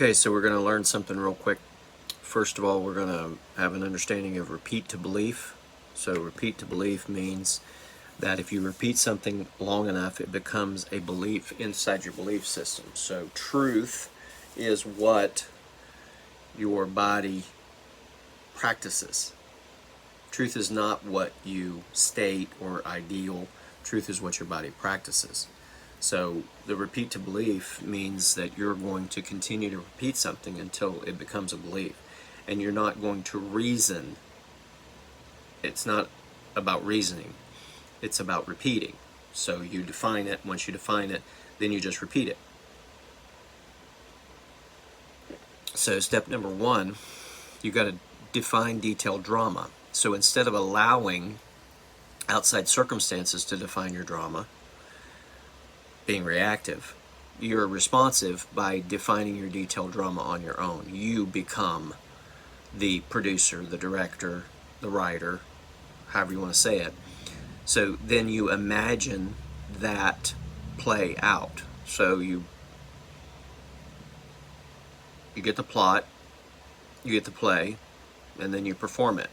Okay, so we're going to learn something real quick. First of all, we're going to have an understanding of repeat to belief. So repeat to belief means that if you repeat something long enough, it becomes a belief inside your belief system. So truth is what your body practices. Truth is not what you state or ideal. Truth is what your body practices. So the repeat to belief means that you're going to continue to repeat something until it becomes a belief. And you're not going to reason. It's not about reasoning. It's about repeating. So you define it. Once you define it, then you just repeat it. So step number one, you got to define detailed drama. So instead of allowing outside circumstances to define your drama, being reactive, you're responsive by defining your detailed drama on your own. You become the producer, the director, the writer, however you want to say it. So then you imagine that play out. So you get the plot, you get the play, and then you perform it.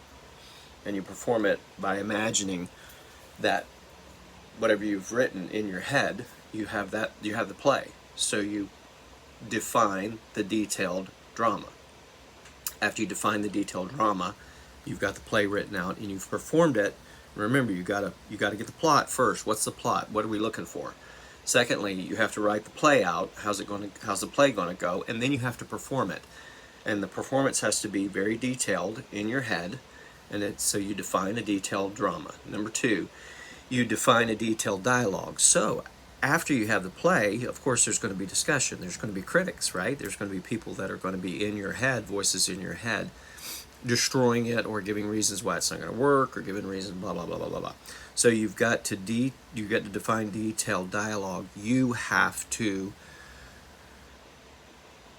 And you perform it by imagining that whatever you've written in your head, you have the play. So you define the detailed drama. After you define the detailed drama, you've got the play written out and you've performed it. Remember, you gotta get the plot first. What's the plot? What are we looking for? Secondly, you have to write the play out. How's the play gonna go? And then you have to perform it. And the performance has to be very detailed in your head. And so you define a detailed drama. Number two, you define a detailed dialogue. So after you have the play, of course, there's going to be discussion. There's going to be critics, right? There's going to be people that are going to be in your head, voices in your head, destroying it or giving reasons why it's not going to work or giving reasons blah blah blah blah blah blah. So you've got to define detailed dialogue. You have to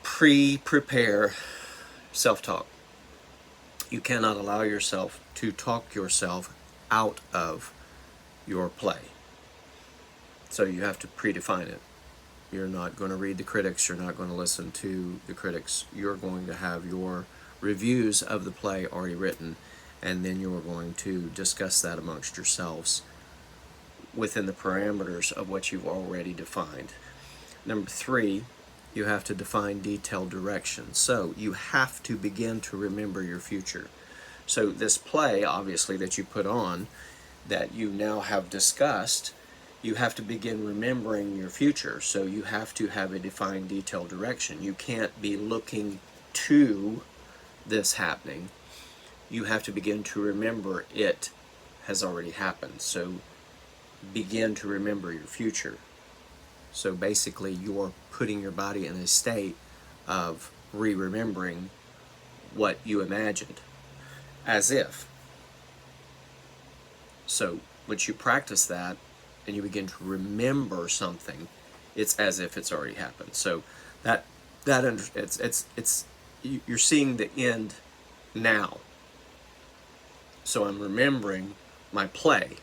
prepare self-talk. You cannot allow yourself to talk yourself out of your play. So you have to predefine it. You're not going to read the critics. You're not going to listen to the critics. You're going to have your reviews of the play already written, and then you're going to discuss that amongst yourselves within the parameters of what you've already defined. Number three, you have to define detailed direction. So you have to begin to remember your future. So this play, obviously, that you put on, that you now have discussed, you have to begin remembering your future. So you have to have a defined detailed direction. You can't be looking to this happening. You have to begin to remember it has already happened. So begin to remember your future. So basically you're putting your body in a state of remembering what you imagined, as if. So once you practice that and you begin to remember something, it's as if it's already happened. So you're seeing the end now. So I'm remembering my play,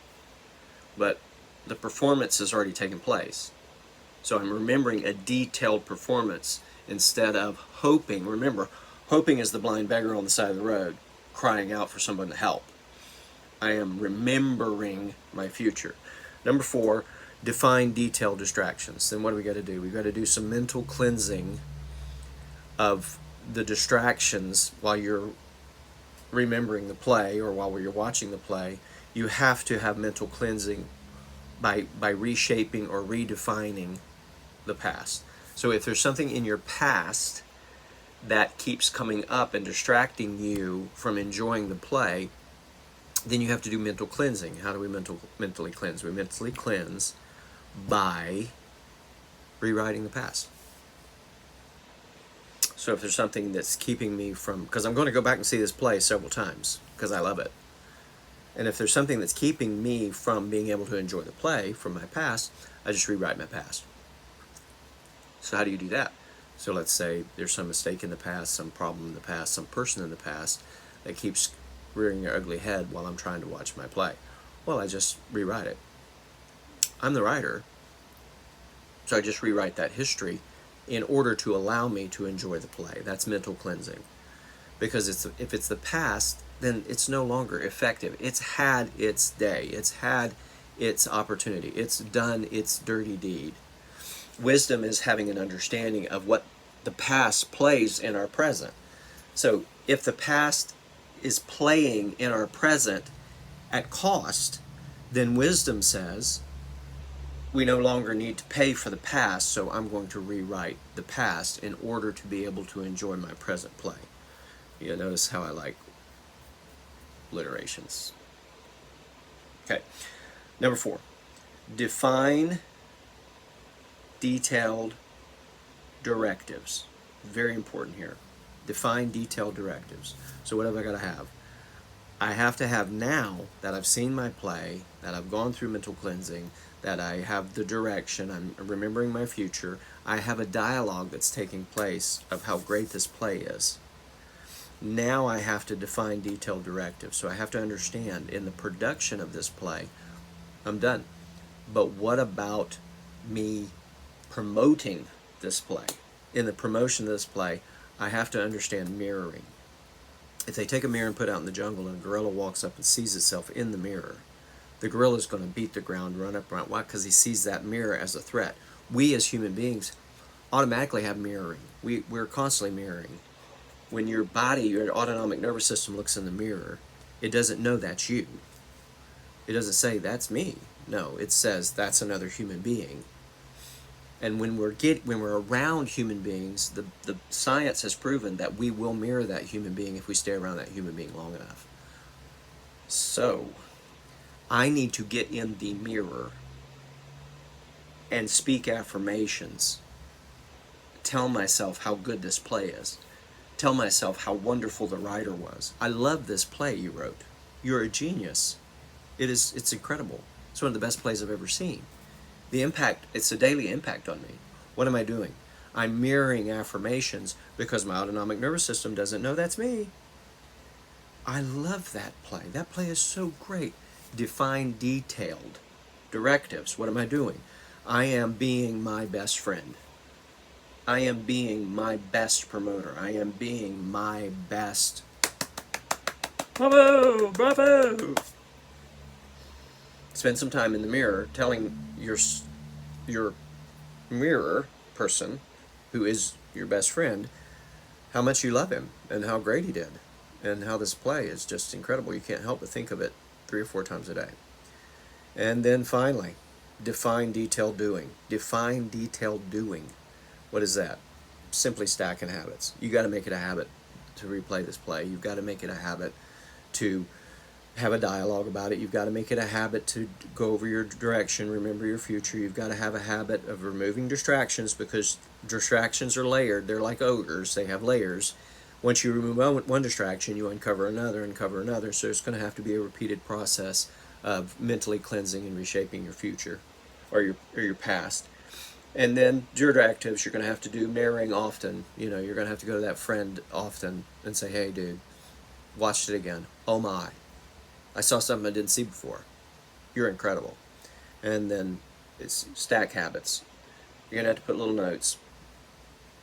but the performance has already taken place. So I'm remembering a detailed performance instead of hoping. Remember, hoping is the blind beggar on the side of the road crying out for someone to help. I am remembering my future. Number four, define detailed distractions. Then what do we got to do? We've got to do some mental cleansing of the distractions while you're remembering the play or while you're watching the play. You have to have mental cleansing by reshaping or redefining the past. So if there's something in your past that keeps coming up and distracting you from enjoying the play, then you have to do mental cleansing. How do we mentally cleanse? We mentally cleanse by rewriting the past. So if there's something that's keeping me from, because I'm going to go back and see this play several times because I love it. And if there's something that's keeping me from being able to enjoy the play from my past, I just rewrite my past. So how do you do that? So let's say there's some mistake in the past, some problem in the past, some person in the past that keeps rearing their ugly head while I'm trying to watch my play. Well, I just rewrite it. I'm the writer, so I just rewrite that history in order to allow me to enjoy the play. That's mental cleansing. Because if it's the past, then it's no longer effective. It's had its day. It's had its opportunity. It's done its dirty deed. Wisdom is having an understanding of what the past plays in our present. So if the past is playing in our present at cost, then wisdom says we no longer need to pay for the past, so I'm going to rewrite the past in order to be able to enjoy my present play. You notice how I like alliterations. Okay, number 4. Define detailed directives. Very important here. Define detailed directives. So what have I got to have? I have to have, now that I've seen my play, that I've gone through mental cleansing, that I have the direction, I'm remembering my future, I have a dialogue that's taking place of how great this play is. Now I have to define detailed directives. So I have to understand, in the production of this play, I'm done. But what about me promoting this play? In the promotion of this play, I have to understand mirroring. If they take a mirror and put it out in the jungle and a gorilla walks up and sees itself in the mirror, the gorilla is going to beat the ground, run up around. Why? Because he sees that mirror as a threat. We as human beings automatically have mirroring. We're constantly mirroring. When your body, your autonomic nervous system looks in the mirror, it doesn't know that's you. It doesn't say, that's me. No, it says, that's another human being. And when we're around human beings, the science has proven that we will mirror that human being if we stay around that human being long enough. So, I need to get in the mirror and speak affirmations. Tell myself how good this play is. Tell myself how wonderful the writer was. I love this play you wrote. You're a genius. It's incredible. It's one of the best plays I've ever seen. The impact, it's a daily impact on me. What am I doing? I'm mirroring affirmations because my autonomic nervous system doesn't know that's me. I love that play. That play is so great. Define detailed directives. What am I doing? I am being my best friend. I am being my best promoter. I am being my best. Bravo! Bravo! Spend some time in the mirror telling your mirror person, who is your best friend, how much you love him and how great he did and how this play is just incredible. You can't help but think of it 3 or 4 times a day. And then finally, define detailed doing. Define detailed doing. What is that? Simply stacking habits. You got to make it a habit to replay this play. You've got to make it a habit to have a dialogue about it. You've got to make it a habit to go over your direction, remember your future. You've got to have a habit of removing distractions, because distractions are layered. They're like ogres. They have layers. Once you remove one distraction, you uncover another. So it's going to have to be a repeated process of mentally cleansing and reshaping your future or your past. And then your directives, you're going to have to do mirroring often. You're going to have to go to that friend often and say, hey, dude, watched it again. Oh, my. I saw something I didn't see before. You're incredible. And then it's stack habits. You're going to have to put little notes.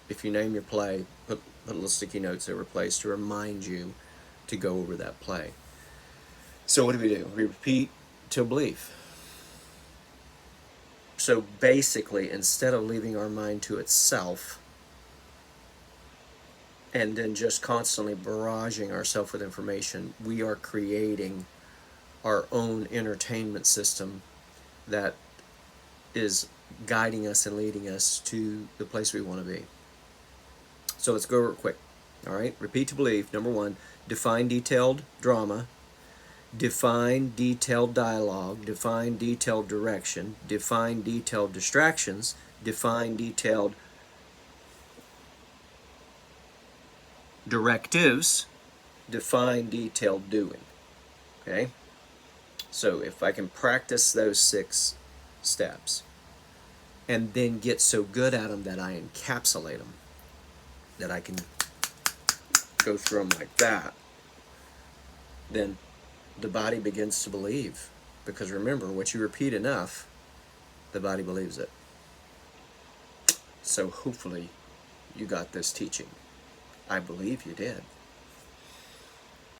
If you name your play, put little sticky notes that were placed to remind you to go over that play. So what do? We repeat till belief. So basically, instead of leaving our mind to itself and then just constantly barraging ourselves with information, we are creating our own entertainment system that is guiding us and leading us to the place we want to be. So let's go real quick. All right, repeat to believe. Number 1, define detailed drama. Define detailed dialogue. Define detailed direction. Define detailed distractions. Define detailed directives. Define detailed doing. Okay? So if I can practice those 6 steps and then get so good at them that I encapsulate them, that I can go through them like that, then the body begins to believe. Because remember, what you repeat enough, the body believes it. So hopefully you got this teaching. I believe you did.